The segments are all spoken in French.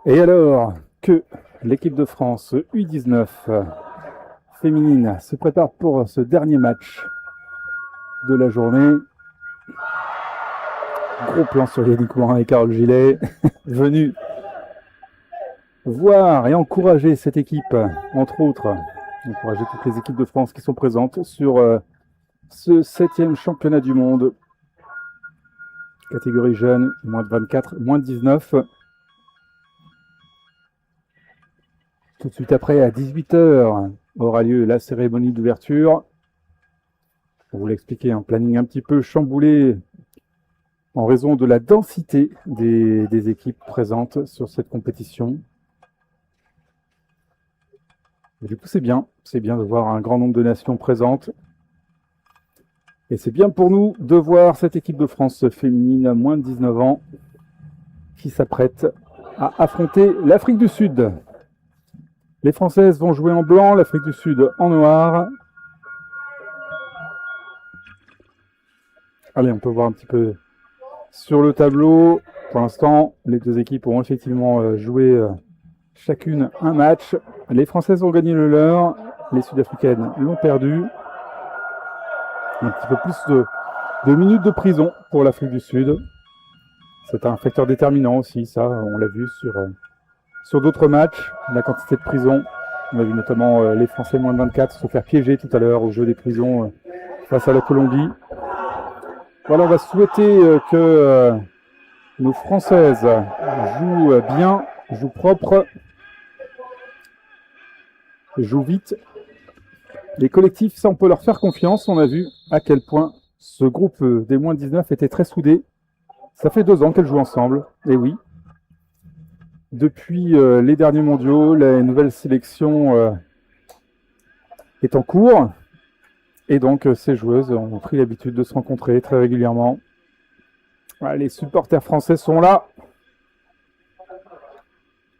Et alors que l'équipe de France U19 féminine se prépare pour ce dernier match de la journée. Gros plan sur Yannick Morin et Carole Gillet, venus voir et encourager cette équipe, entre autres, encourager toutes les équipes de France qui sont présentes sur ce 7e championnat du monde, catégorie jeune, moins de 24, moins de 19. Tout de suite après, à 18h, aura lieu la cérémonie d'ouverture. Pour vous l'expliquer, un planning un petit peu chamboulé en raison de la densité des équipes présentes sur cette compétition. Et du coup, c'est bien de voir un grand nombre de nations présentes. Et c'est bien pour nous de voir cette équipe de France féminine à moins de 19 ans qui s'apprête à affronter l'Afrique du Sud. Les Françaises vont jouer en blanc, l'Afrique du Sud en noir. Allez, on peut voir un petit peu sur le tableau. Pour l'instant, les deux équipes ont effectivement joué chacune un match. Les Françaises ont gagné le leur, les Sud-Africaines l'ont perdu. Un petit peu plus de minutes de prison pour l'Afrique du Sud. C'est un facteur déterminant aussi, ça, on l'a vu sur d'autres matchs, la quantité de prison. On a vu notamment les Français moins de 24 se faire piéger tout à l'heure au jeu des prisons face à la Colombie. Voilà, on va souhaiter que nos Françaises jouent bien, jouent propre, jouent vite. Les collectifs, ça on peut leur faire confiance. On a vu à quel point ce groupe des moins de 19 était très soudé. Ça fait 2 ans qu'elles jouent ensemble, et oui. Depuis les derniers mondiaux, la nouvelle sélection est en cours. Et donc, ces joueuses ont pris l'habitude de se rencontrer très régulièrement. Voilà, les supporters français sont là.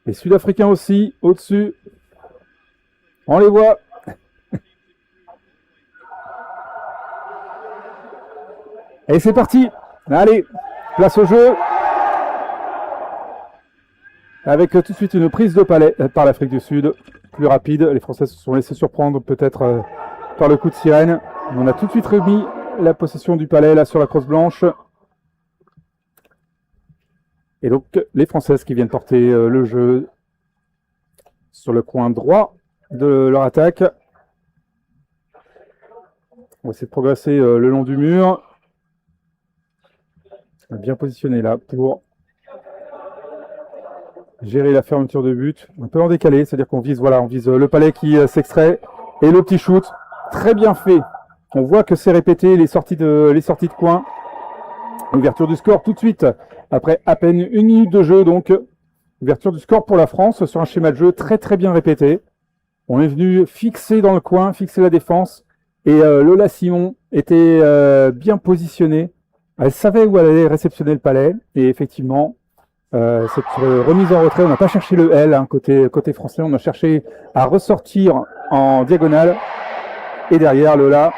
Les Sud-Africains aussi, au-dessus. On les voit. Et c'est parti. Allez, place au jeu. Avec tout de suite une prise de palais par l'Afrique du Sud, plus rapide. Les Français se sont laissés surprendre peut-être par le coup de sirène. On a tout de suite remis la possession du palais là sur la crosse blanche. Et donc les Françaises qui viennent porter le jeu sur le coin droit de leur attaque. On va essayer de progresser le long du mur. Bien positionné là pour gérer la fermeture de but. Un peu en décalé, c'est-à-dire qu'on vise, voilà, on vise le palais qui s'extrait et le petit shoot. Très bien fait. On voit que c'est répété, les sorties de coin. Ouverture du score tout de suite. Après à peine 1 minute de jeu, donc ouverture du score pour la France sur un schéma de jeu très très bien répété. On est venu fixer dans le coin, fixer la défense. Et Lola Simon était bien positionnée. Elle savait où elle allait réceptionner le palais. Et effectivement, cette remise en retrait, on n'a pas cherché le L hein, côté français. On a cherché à ressortir en diagonale. Et derrière, Lola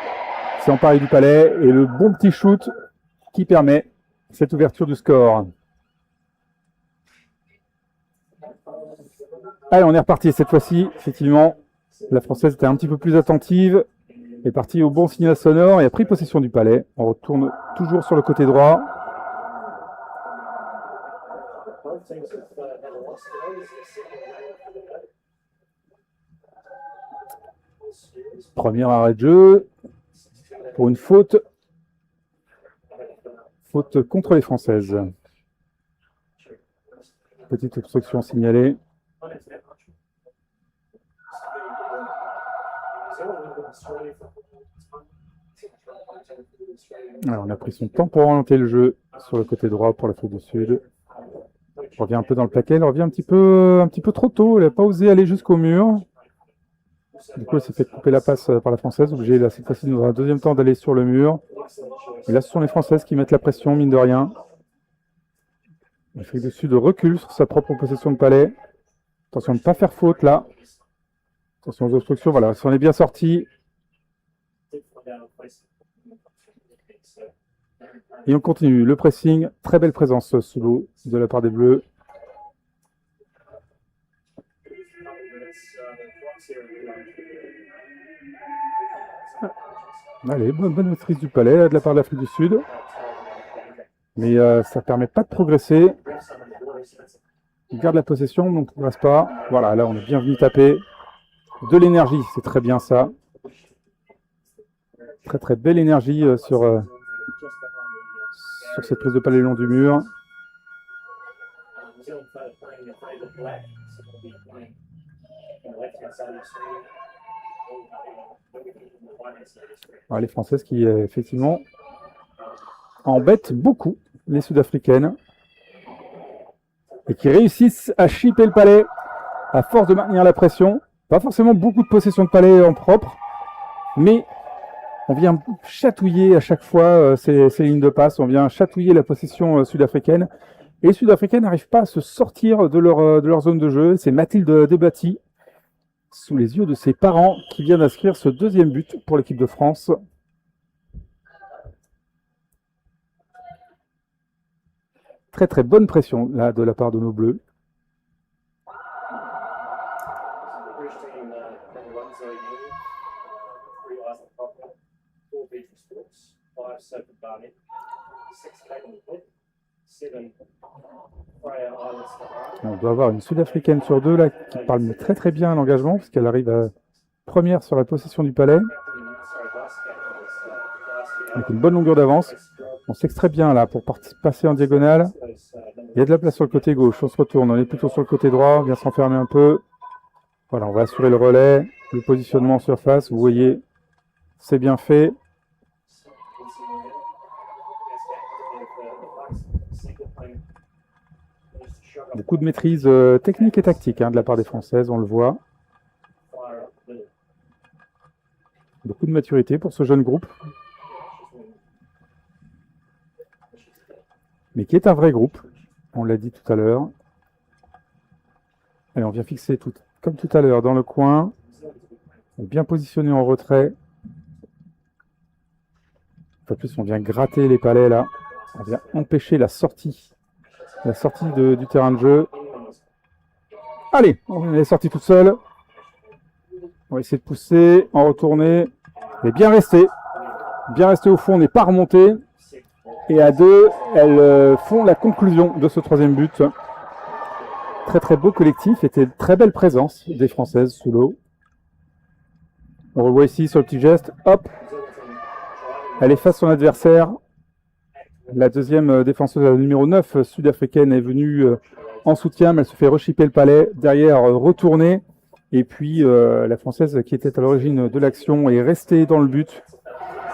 s'est emparée du palais. Et le bon petit shoot qui permet cette ouverture du score. Allez, on est reparti cette fois-ci. Effectivement, la Française était un petit peu plus attentive. Est partie au bon signal sonore et a pris possession du palais. On retourne toujours sur le côté droit. Premier arrêt de jeu pour une faute. Faute contre les Françaises. Petite obstruction signalée. Alors, on a pris son temps pour orienter le jeu sur le côté droit pour l'Afrique du Sud. On revient un peu dans le plaquet, elle revient un petit peu trop tôt, elle n'a pas osé aller jusqu'au mur. Du coup, elle s'est fait couper la passe par la Française, obligée là, cette fois-ci dans un deuxième temps d'aller sur le mur. Et là, ce sont les Françaises qui mettent la pression, mine de rien. L'Afrique du Sud recule sur sa propre possession de palais. Attention de ne pas faire faute là. Attention aux obstructions, voilà, ça en est bien sorti. Et on continue le pressing. Très belle présence sous l'eau de la part des Bleus. Allez, bonne maîtrise du palais là, de la part de l'Afrique du Sud. Mais ça ne permet pas de progresser. Il garde la possession, donc on ne progresse pas. Voilà, là on est bien venu taper. De l'énergie, c'est très bien ça. Très très belle énergie sur cette prise de palais le long du mur. Alors, les Françaises qui effectivement embêtent beaucoup les Sud-Africaines et qui réussissent à chipper le palais à force de maintenir la pression. Pas forcément beaucoup de possession de palais en propre, mais on vient chatouiller à chaque fois ces lignes de passe, on vient chatouiller la possession sud-africaine. Et les Sud-Africaines n'arrivent pas à se sortir de leur zone de jeu. C'est Mathilde Debati, sous les yeux de ses parents, qui vient d'inscrire ce deuxième but pour l'équipe de France. Très très bonne pression là de la part de nos Bleus. On doit avoir une Sud-Africaine sur deux là qui parle très très bien à l'engagement parce qu'elle arrive première sur la possession du palais avec une bonne longueur d'avance. On s'extrait bien là pour passer en diagonale. Il y a de la place sur le côté gauche. On se retourne, on est plutôt sur le côté droit. On vient s'enfermer un peu. Voilà, on va assurer le relais, le positionnement en surface. Vous voyez, c'est bien fait. Beaucoup de maîtrise technique et tactique de la part des Françaises, on le voit. Beaucoup de maturité pour ce jeune groupe. Mais qui est un vrai groupe, on l'a dit tout à l'heure. Allez, on vient fixer comme tout à l'heure dans le coin. Bien positionné en retrait. En plus, on vient gratter les palais là. On vient empêcher la sortie du terrain de jeu. Allez, on est sorti toute seule. On va essayer de pousser, en retourner. Et bien resté. Bien resté au fond, on n'est pas remonté. Et à deux, elles font la conclusion de ce troisième but. Très très beau collectif, était une très belle présence des Françaises sous l'eau. On revoit ici sur le petit geste, hop, elle efface son adversaire. La deuxième défenseuse, la numéro 9 sud-africaine, est venue en soutien, mais elle se fait rechipper le palais. Derrière, retourner. Et puis la Française qui était à l'origine de l'action est restée dans le but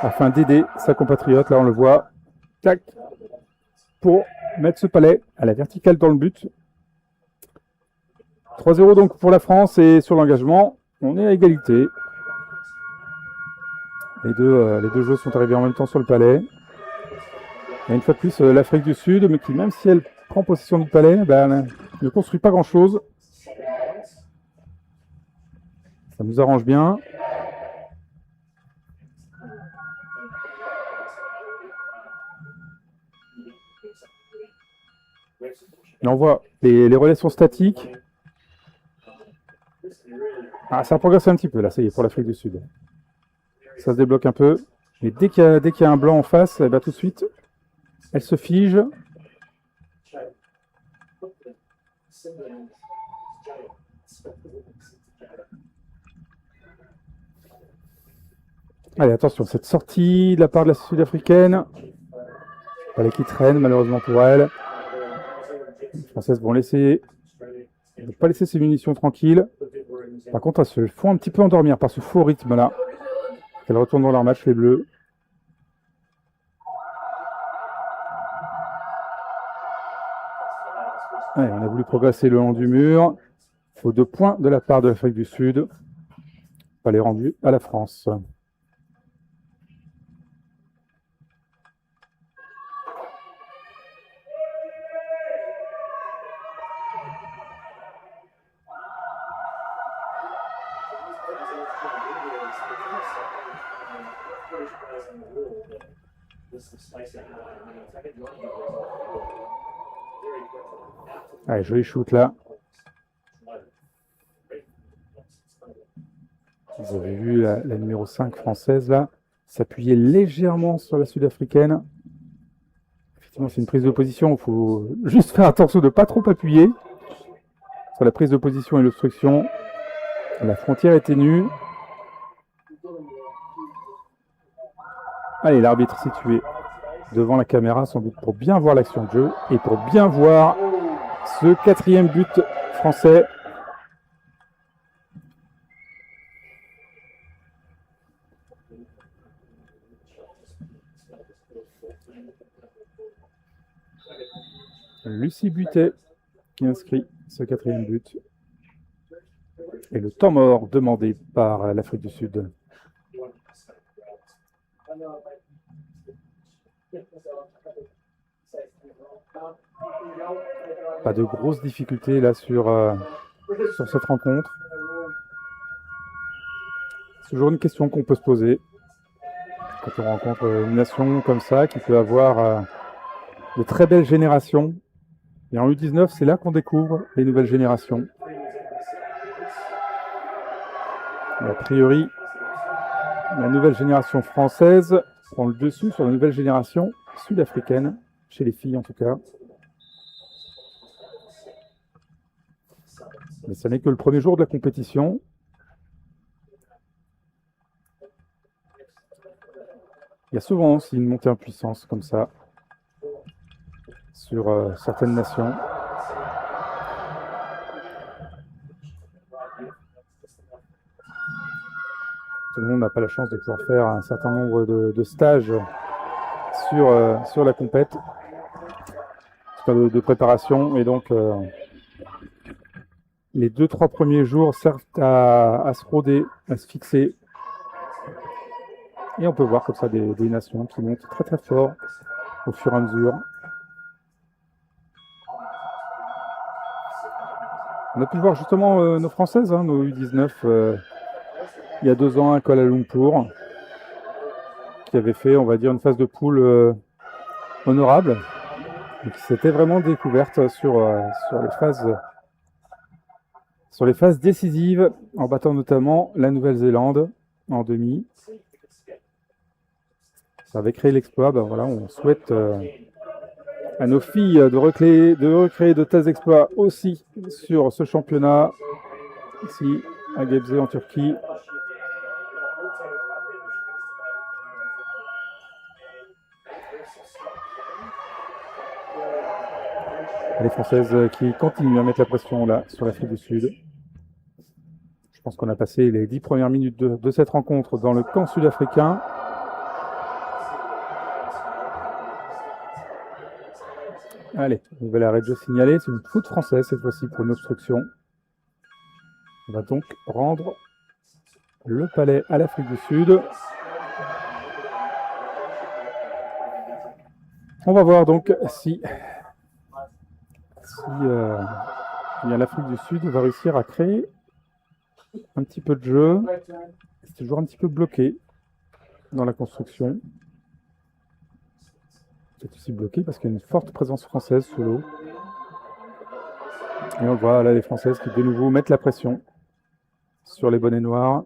afin d'aider sa compatriote. Là, on le voit. Tac, pour mettre ce palais à la verticale dans le but. 3-0 donc pour la France et sur l'engagement, on est à égalité. Les deux joueurs sont arrivés en même temps sur le palais. Et une fois de plus, l'Afrique du Sud, mais qui même si elle prend possession du palais, ne construit pas grand-chose. Ça nous arrange bien. Et on voit les relais sont statiques. Ah, ça a progressé un petit peu là, ça y est, pour l'Afrique du Sud. Ça se débloque un peu. Mais dès qu'il y a un blanc en face, tout de suite, elle se fige. Allez, attention, cette sortie de la part de la Sud-Africaine. Voilà qui traîne, malheureusement pour elle. Les Françaises vont ne pas laisser ses munitions tranquilles. Par contre, elles se font un petit peu endormir par ce faux rythme-là. Elles retournent dans leur match, les Bleus. Allez, on a voulu progresser le long du mur. Il faut 2 points de la part de l'Afrique du Sud. Pas les rendus à la France. Allez, joli shoot là. Vous avez vu la numéro 5 française là, s'appuyer légèrement sur la sud-africaine. Effectivement, c'est une prise de position, il faut juste faire attention de ne pas trop appuyer sur la prise de position et l'obstruction. La frontière est ténue. Allez, l'arbitre situé devant la caméra, sans doute pour bien voir l'action de jeu et pour bien voir ce 4e but français. Lucie Butet qui inscrit ce 4e but. Et le temps mort demandé par l'Afrique du Sud. Pas de grosses difficultés là sur cette rencontre. C'est toujours une question qu'on peut se poser quand on rencontre une nation comme ça qui peut avoir de très belles générations. Et en U19, c'est là qu'on découvre les nouvelles générations. Et a priori, la nouvelle génération française prend le dessus sur la nouvelle génération sud-africaine, chez les filles en tout cas. Mais ce n'est que le premier jour de la compétition. Il y a souvent aussi une montée en puissance comme ça sur certaines nations. Tout le monde n'a pas la chance de pouvoir faire un certain nombre de stages sur la compète, de préparation, et donc les 2-3 premiers jours servent à se roder, à se fixer, et on peut voir comme ça des nations qui montent très très fort au fur et à mesure. On a pu voir justement nos Françaises, nos U19, il y a 2 ans à Kuala Lumpur, qui avait fait, on va dire, une phase de poule honorable, et qui s'était vraiment découverte sur les phases décisives, en battant notamment la Nouvelle-Zélande en demi. Ça avait créé l'exploit. Ben voilà, on souhaite à nos filles de recréer de tels exploits aussi sur ce championnat, ici à Gebze en Turquie. Les Françaises qui continuent à mettre la pression là sur l'Afrique du Sud. Je pense qu'on a passé les 10 premières minutes de cette rencontre dans le camp sud-africain. Allez, nouvel arrêt de jeu signalé. C'est une faute française cette fois-ci pour une obstruction. On va donc rendre le palais à l'Afrique du Sud. On va voir donc si l'Afrique du Sud va réussir à créer un petit peu de jeu. C'est toujours un petit peu bloqué dans la construction. C'est aussi bloqué parce qu'il y a une forte présence française sous l'eau. Et on voit là les Françaises qui de nouveau mettent la pression sur les bonnets noirs.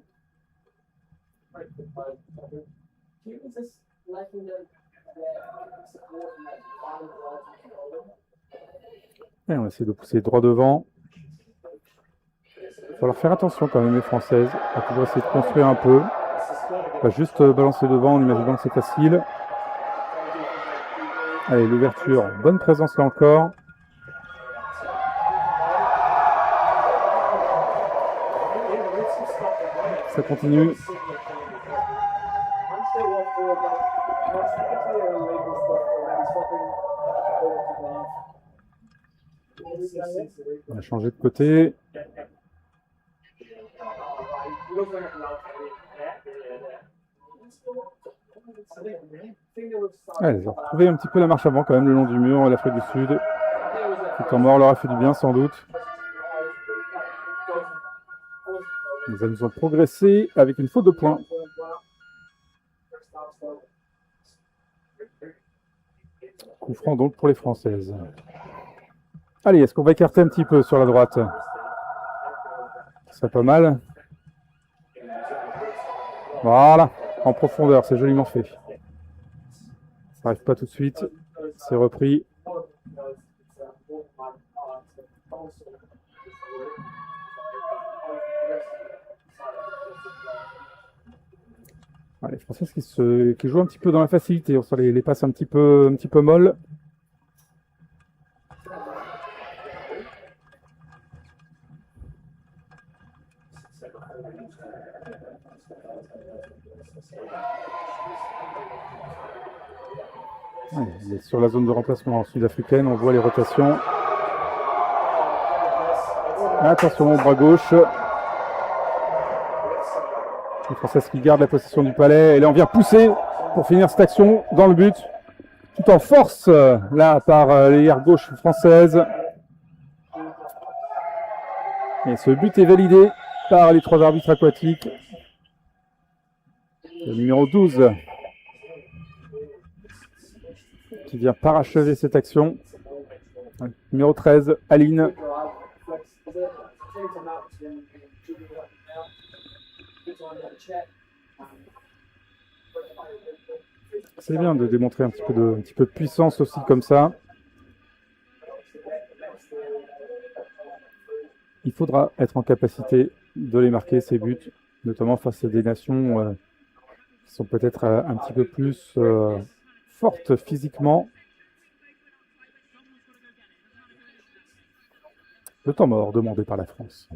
Et on essaie de pousser droit devant. Il va falloir faire attention quand même les Françaises, à toujours essayer de construire un peu. On va juste balancer devant en imaginant que c'est facile. Allez, l'ouverture, bonne présence là encore. Ça continue. On a changé de côté. Allez, ils ont retrouvé un petit peu la marche avant quand même le long du mur, l'Afrique du Sud. Le temps mort leur a fait du bien sans doute. Ils nous ont progressé avec une faute de points. Coup franc donc pour les Françaises. Allez, est-ce qu'on va écarter un petit peu sur la droite? Ce serait pas mal. Voilà, en profondeur, c'est joliment fait. Ça n'arrive pas tout de suite, c'est repris. Les Françaises qui jouent un petit peu dans la facilité, on sent les passes un petit peu molles. Ouais, sur la zone de remplacement sud-africaine, on voit les rotations. Attention, bras gauche. Les Françaises qui gardent la possession du palais. Et là, on vient pousser pour finir cette action dans le but. Tout en force, là, par l'ailière gauche française. Et ce but est validé par les 3 arbitres aquatiques. Le numéro 12 qui vient parachever cette action. Numéro 13, Aline. C'est bien de démontrer un petit peu de puissance aussi comme ça. Il faudra être en capacité de les marquer, ces buts, notamment face à des nations qui sont peut-être un petit peu plus fortes physiquement. Le temps mort demandé par la France.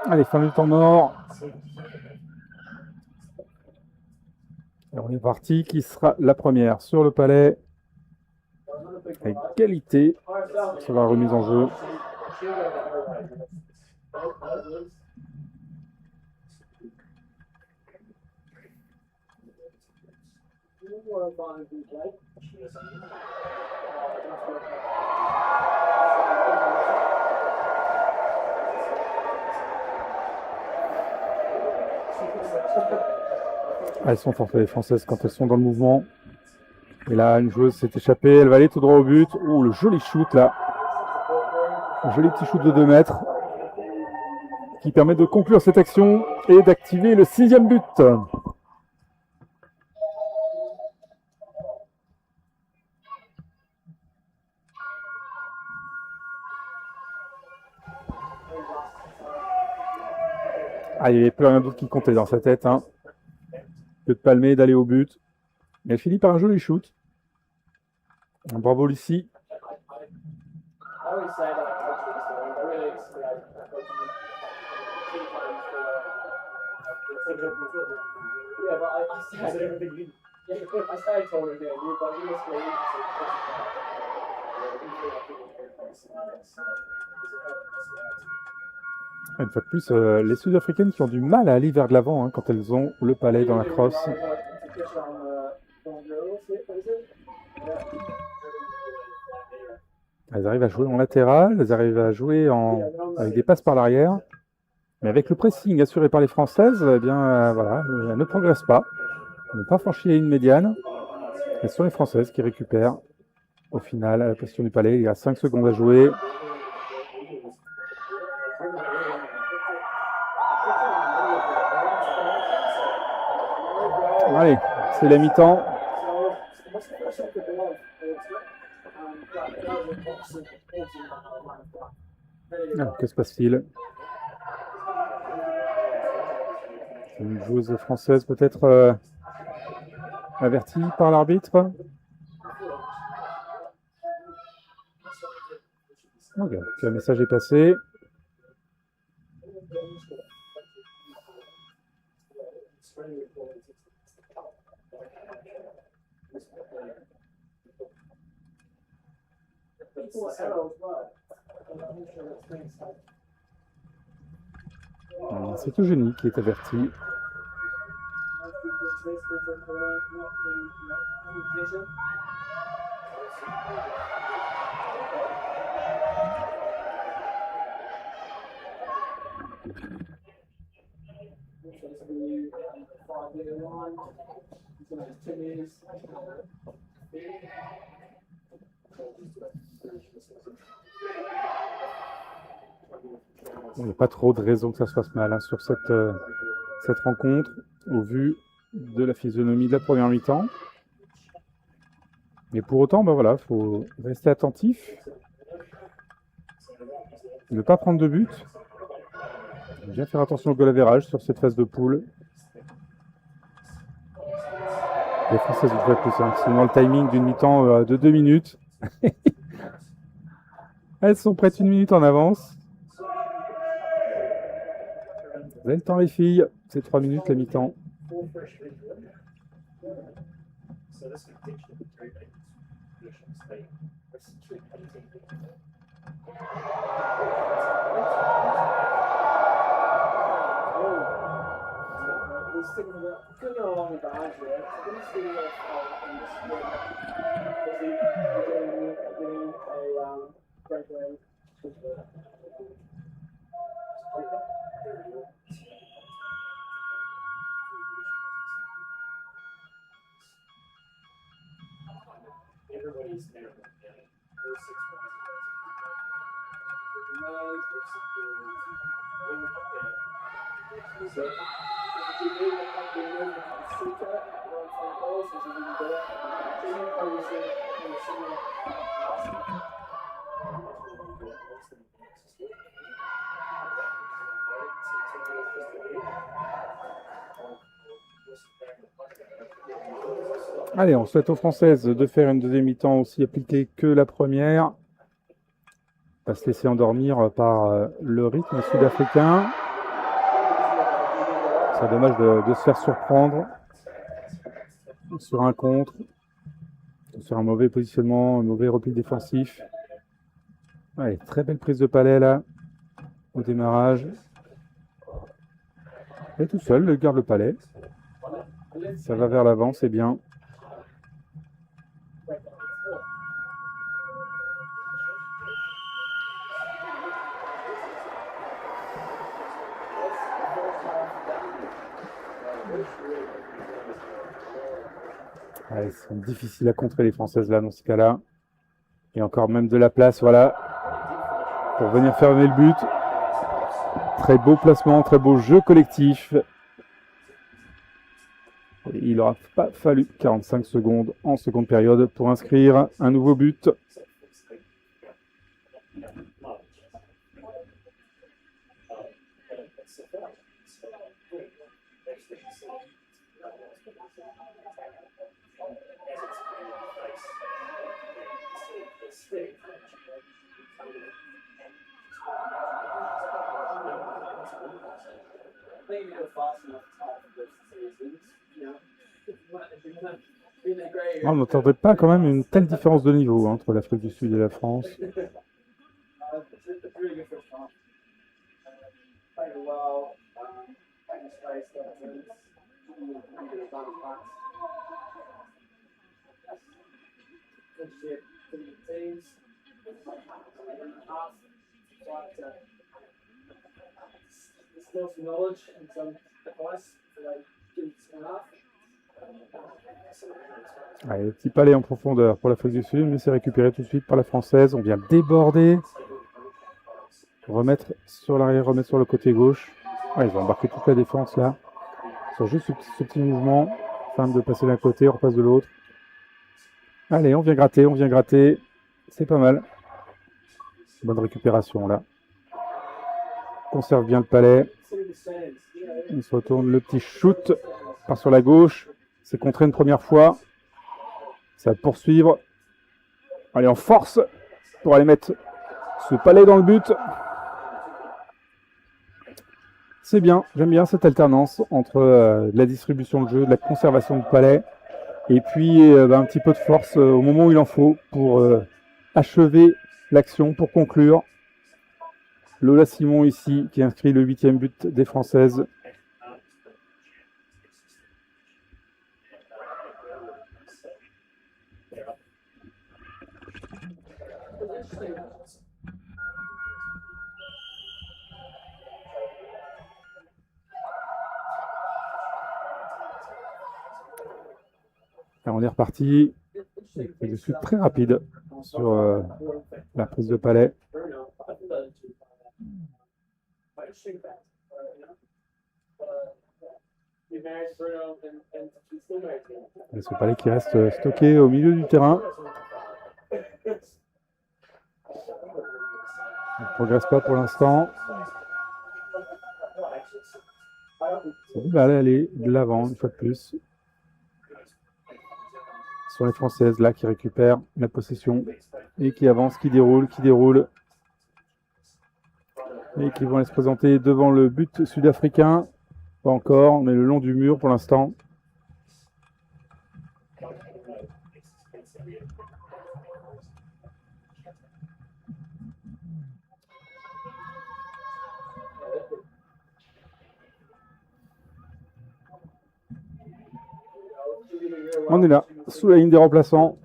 Allez, fin du temps mort. Et on est parti. Qui sera la première sur le palais? Égalité sur la remise en jeu. Elles sont fortes les Françaises quand elles sont dans le mouvement. Et là, une joueuse s'est échappée, elle va aller tout droit au but. Oh, le joli shoot là. Un joli petit shoot de 2 mètres qui permet de conclure cette action et d'activer le 6e but. Ah, il n'y avait plus rien d'autre qui comptait dans sa tête, hein, que de palmer, d'aller au but. Mais elle finit par un joli shoot. Bravo Lucie. Une fois de plus, les Sud-Africaines qui ont du mal à aller vers de l'avant hein, quand elles ont le palais dans la crosse. Elles arrivent à jouer en latéral, elles arrivent à jouer avec des passes par l'arrière. Mais avec le pressing assuré par les Françaises, eh bien, voilà, elles ne progressent pas. Elles n'ont pas franchi la ligne médiane. Et ce sont les Françaises qui récupèrent au final à la position du palais. Il y a 5 secondes à jouer. Allez, c'est la mi-temps. Alors, que se passe-t-il? Une joueuse française peut-être avertie par l'arbitre. Ok, le message est passé. C'est Eugénie qui est averti. Il n'y a pas trop de raison que ça se fasse mal hein, sur cette rencontre, au vu de la physionomie de la première mi-temps. Mais pour autant, ben voilà, faut rester attentif, ne pas prendre de but, bien faire attention au goal average sur cette phase de poule. Les Françaises vont faire plus simple, sont dans le timing d'une mi-temps de 2 minutes. Elles sont prêtes 1 minute en avance. Vous avez le temps les filles, c'est 3 minutes la mi-temps. Allez, on souhaite aux Françaises de faire une deuxième mi-temps aussi appliquée que la première. Pas se laisser endormir par le rythme sud-africain. C'est dommage de se faire surprendre sur un contre, sur un mauvais positionnement, un mauvais repli défensif. Allez, très belle prise de palais là, au démarrage. Et tout seul, il garde le palais. Ça va vers l'avant, c'est bien. Ouais, ils sont difficiles à contrer les Françaises là dans ce cas-là. Et encore même de la place, voilà, pour venir fermer le but. Très beau placement, très beau jeu collectif. Et il n'aura pas fallu 45 secondes en seconde période pour inscrire un nouveau but. On n'entendrait pas quand même une telle différence de niveau hein, entre l'Afrique du Sud et la France. Allez, petit palais en profondeur pour l'Afrique du Sud, mais c'est récupéré tout de suite par la Française. On vient déborder. Remettre sur l'arrière, remettre sur le côté gauche. Ouais, ils vont embarquer toute la défense là. Sur juste ce petit mouvement. Afin de passer d'un côté, on repasse de l'autre. Allez, on vient gratter, on vient gratter. C'est pas mal. Bonne récupération là. Conserve bien le palais. On se retourne, le petit shoot part sur la gauche. C'est contré une première fois. Ça va poursuivre. Allez, en force pour aller mettre ce palais dans le but. C'est bien, j'aime bien cette alternance entre la distribution de jeu, de la conservation de palais et puis un petit peu de force au moment où il en faut pour achever l'action, pour conclure. Lola Simon ici, qui inscrit le 8e but des Françaises. Et on est reparti. Je suis très rapide sur la prise de palais. Et ce palais qui reste stocké au milieu du terrain. Il ne progresse pas pour l'instant. Il va aller de l'avant une fois de plus. Ce sont les Françaises là qui récupèrent la possession et qui avancent, qui déroulent et qui vont aller se présenter devant le but sud-africain. Pas encore, on est le long du mur pour l'instant. On est là, sous la ligne des remplaçants.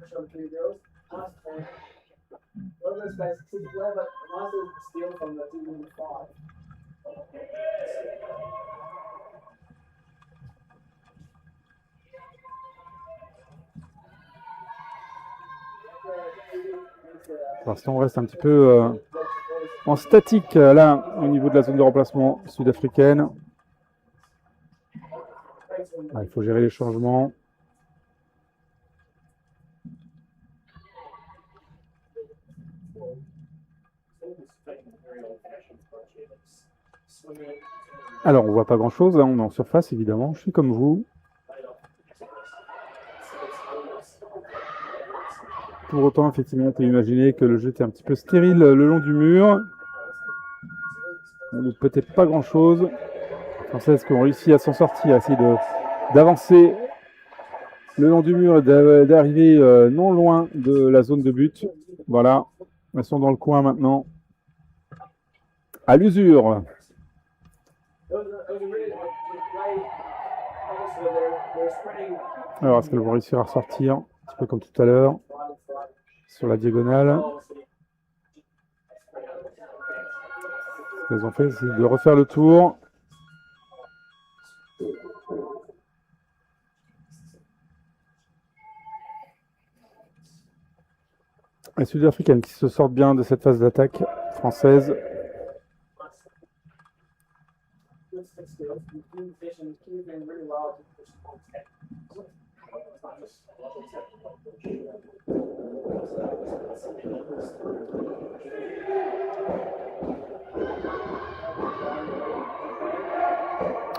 Pour l'instant, on reste un petit peu en statique là, au niveau de la zone de remplacement sud-africaine. Il faut gérer les changements. Alors, on voit pas grand-chose, hein, on est en surface évidemment, je suis comme vous. Pour autant, effectivement, on peut imaginer que le jeu était un petit peu stérile le long du mur. On ne peut-être pas grand-chose. Les Françaises qui ont réussi à s'en sortir, à essayer d'avancer le long du mur et d'arriver non loin de la zone de but. Voilà, elles sont dans le coin maintenant. À l'usure. Alors, est-ce qu'elles vont réussir à ressortir un petit peu comme tout à l'heure sur la diagonale? Ce qu'elles ont fait, c'est de refaire le tour. Les Sud-Africaines qui se sortent bien de cette phase d'attaque française.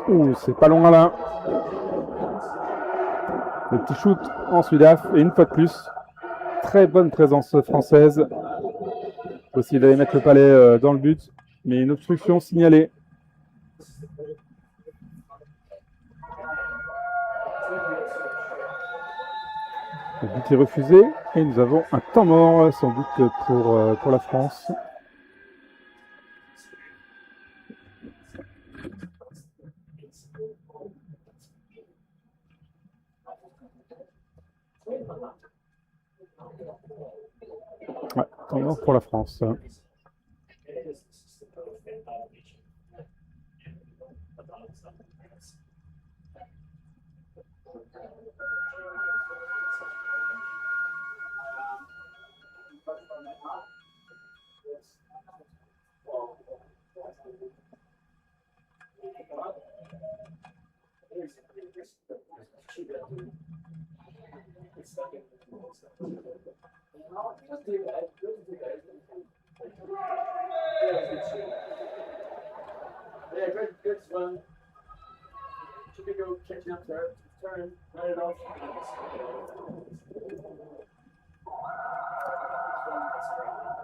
Ouh, c'est pas loin là. Le petit shoot en Sudaf et une fois de plus, très bonne présence française. Aussi d'aller mettre le palais dans le but, mais une obstruction signalée. Le but est refusé et nous avons un temps mort sans doute pour la France. Ouais, temps mort pour la France.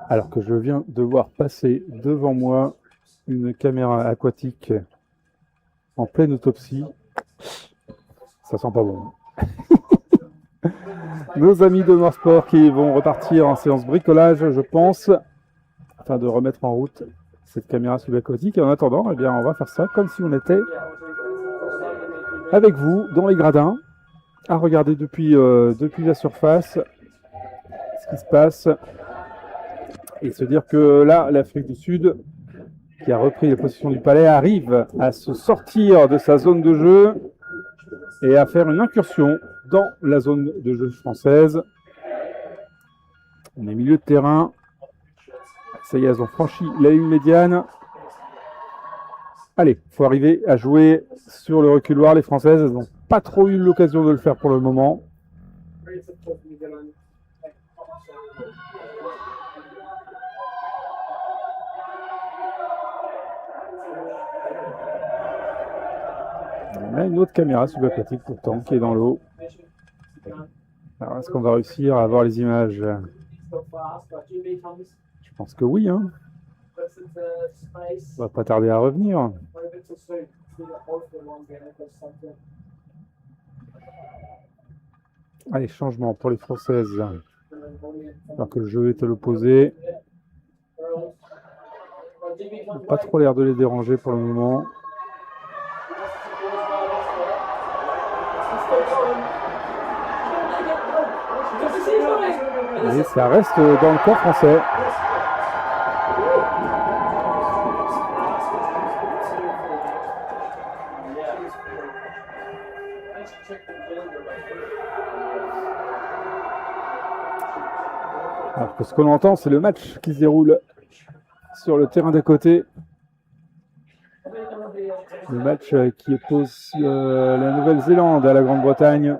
Alors que je viens de voir passer devant moi une caméra aquatique en pleine autopsie, ça sent pas bon. Nos amis de Noir Sport qui vont repartir en séance bricolage, je pense, afin de remettre en route cette caméra subaquatique. Et en attendant, eh bien, on va faire ça comme si on était avec vous dans les gradins, à regarder depuis la surface ce qui se passe et se dire que là, l'Afrique du Sud, qui a repris la position du palais, arrive à se sortir de sa zone de jeu et à faire une incursion dans la zone de jeu française. On est milieu de terrain. Ça y est, elles ont franchi la ligne médiane. Allez, il faut arriver à jouer sur le reculoir. Les Françaises, elles n'ont pas trop eu l'occasion de le faire pour le moment. On a une autre caméra subaquatique pourtant qui est dans l'eau. Alors, est-ce qu'on va réussir à avoir les images? Je pense que oui. Hein. On va pas tarder à revenir. Allez, changement pour les Françaises. Alors que le jeu est à l'opposé. Pas trop l'air de les déranger pour le moment. Et ça reste dans le camp français. Alors que ce qu'on entend, c'est le match qui se déroule sur le terrain d'à côté. Le match qui oppose la Nouvelle-Zélande à la Grande-Bretagne.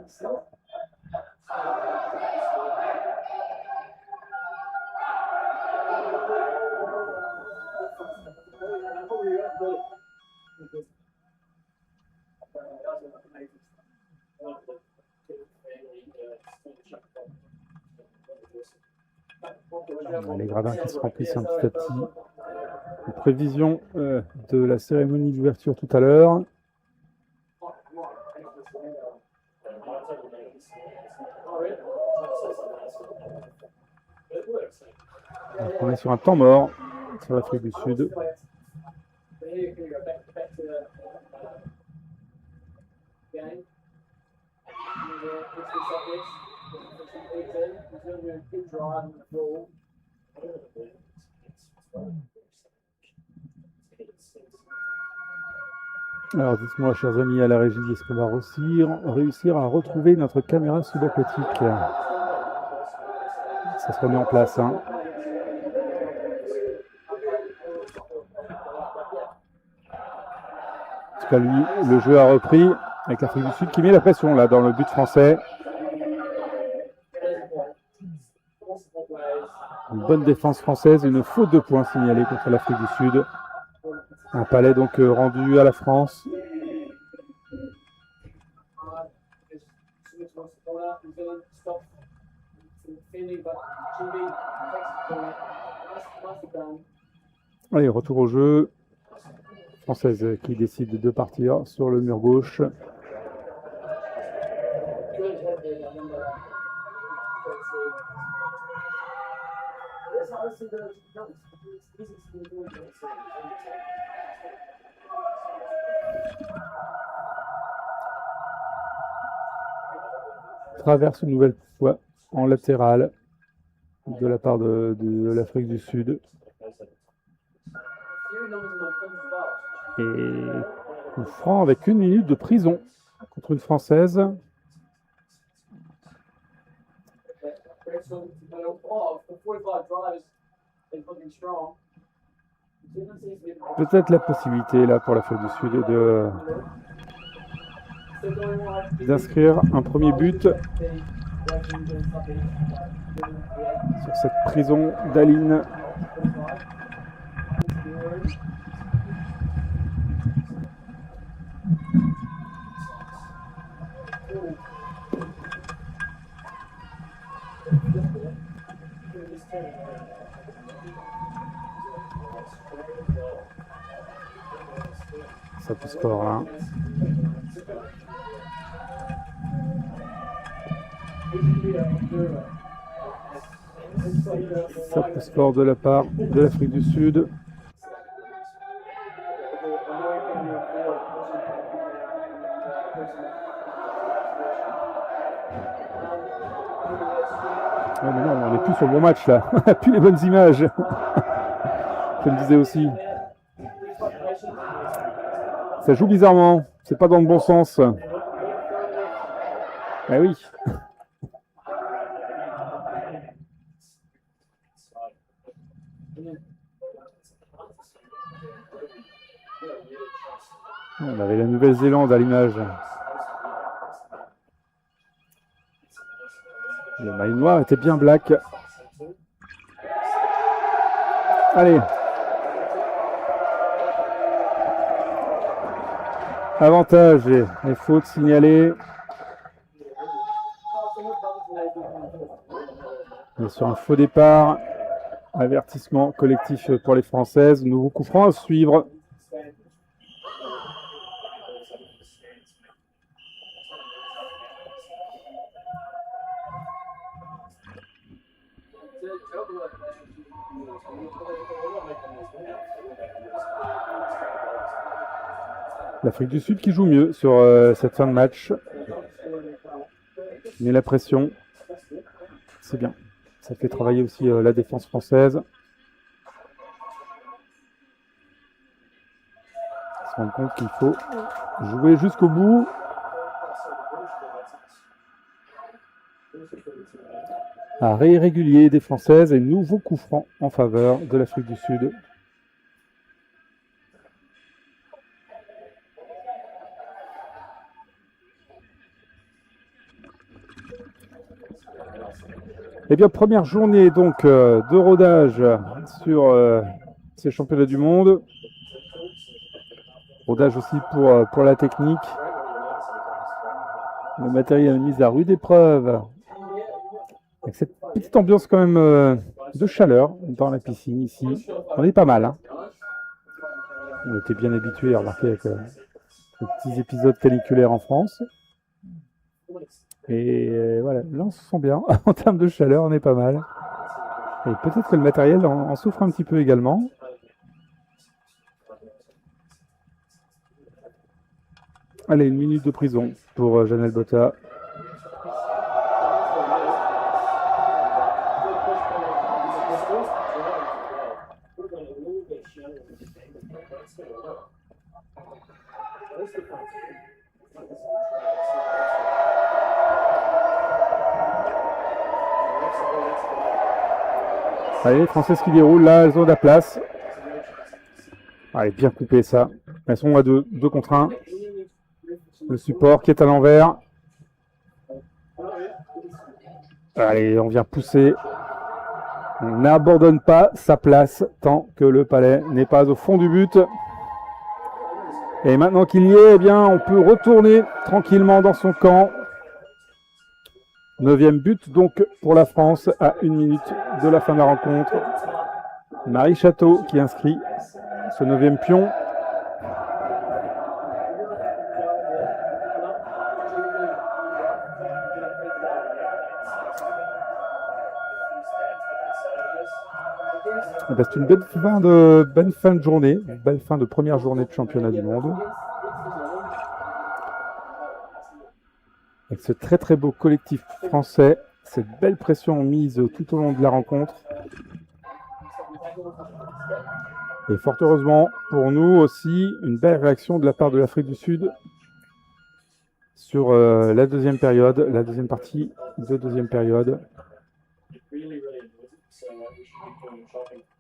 Les gradins qui se remplissent un petit à petit. En prévision de la cérémonie d'ouverture tout à l'heure. On est sur un temps mort sur l'Afrique du Sud. Alors dites-moi, chers amis à la régie, est-ce qu'on va réussir à retrouver notre caméra subaquatique? Ça se remet en place. Hein. En tout cas, lui, le jeu a repris avec l'Afrique du Sud qui met la pression là dans le but français. Une bonne défense française, une faute de points signalée contre l'Afrique du Sud. Un palais donc rendu à la France. Allez, retour au jeu. Française qui décide de partir sur le mur gauche. Traverse une nouvelle fois en latéral de la part de l'Afrique du Sud. Et coup franc avec 1 minute de prison contre une Française. Peut-être la possibilité là pour l'Afrique du Sud d'inscrire un premier but sur cette prison d'Aline. Ça peut score là. Ça peut score de la part de l'Afrique du Sud. Ouais, mais non, on n'est plus sur le bon match là. On n'a plus les bonnes images. Je me disais aussi. Ça joue bizarrement. C'est pas dans le bon sens. Eh oui. On avait la Nouvelle-Zélande à l'image. Le maillot noir était bien black. Allez. Avantage et les fautes signalées. Et sur un faux départ, avertissement collectif pour les Françaises. Nouveau coup franc à suivre. L'Afrique du Sud qui joue mieux sur cette fin de match. Mais la pression, c'est bien. Ça fait travailler aussi la défense française. Ils se rendent compte qu'il faut jouer jusqu'au bout. Arrêt irrégulier des Françaises et nouveau coup franc en faveur de l'Afrique du Sud. Eh bien, première journée donc de rodage sur ces championnats du monde. Rodage aussi pour la technique. Le matériel mis à rude épreuve. Avec cette petite ambiance quand même de chaleur dans la piscine ici. On est pas mal. Hein. On était bien habitués à remarquer avec les petits épisodes caniculaires en France. Et voilà, là on se sent bien. En termes de chaleur, on est pas mal. Et peut-être que le matériel en souffre un petit peu également. Allez, 1 minute de prison pour Janelle Botta. Allez, les Françaises qui déroulent, là, elles ont de la place. Allez, bien coupé ça. Elles sont à 2 contre 1. Le support qui est à l'envers. Allez, on vient pousser. On n'abandonne pas sa place tant que le palais n'est pas au fond du but. Et maintenant qu'il y est, eh bien, on peut retourner tranquillement dans son camp. 9e but donc pour la France à 1 minute de la fin de la rencontre. Marie Château qui inscrit ce 9e pion. C'est une belle fin de journée, une belle fin de première journée de championnat du monde. Avec ce très très beau collectif français, cette belle pression mise tout au long de la rencontre. Et fort heureusement pour nous aussi, une belle réaction de la part de l'Afrique du Sud sur la deuxième période, la deuxième partie de deuxième période.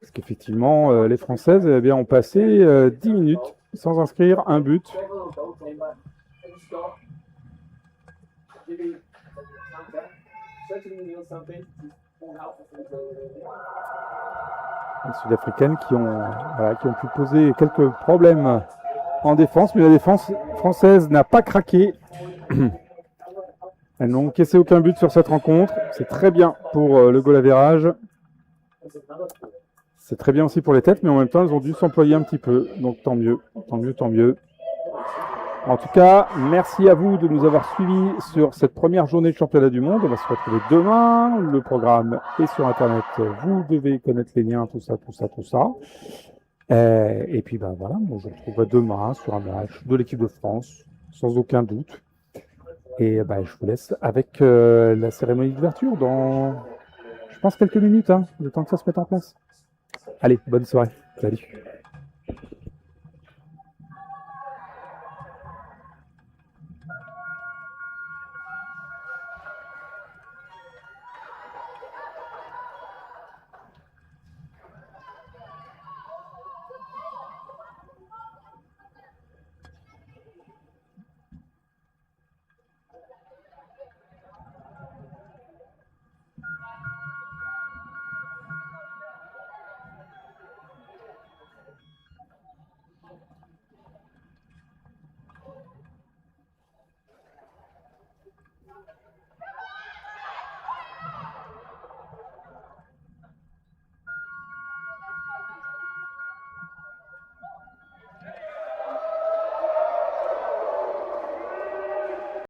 Parce qu'effectivement, les Françaises eh bien, ont passé 10 minutes sans inscrire un but. Les Sud-Africaines qui ont pu poser quelques problèmes en défense, mais la défense française n'a pas craqué. Elles n'ont encaissé aucun but sur cette rencontre. C'est très bien pour le goal average. C'est très bien aussi pour les têtes, mais en même temps, elles ont dû s'employer un petit peu. Donc tant mieux, tant mieux, tant mieux. En tout cas, merci à vous de nous avoir suivis sur cette première journée de championnat du monde. On va se retrouver demain. Le programme est sur Internet. Vous devez connaître les liens, tout ça. Et puis, ben voilà, on se retrouve demain sur un match de l'équipe de France, sans aucun doute. Et ben, je vous laisse avec la cérémonie d'ouverture dans pense quelques minutes, hein, le temps que ça se mette en place. Allez, bonne soirée. Salut.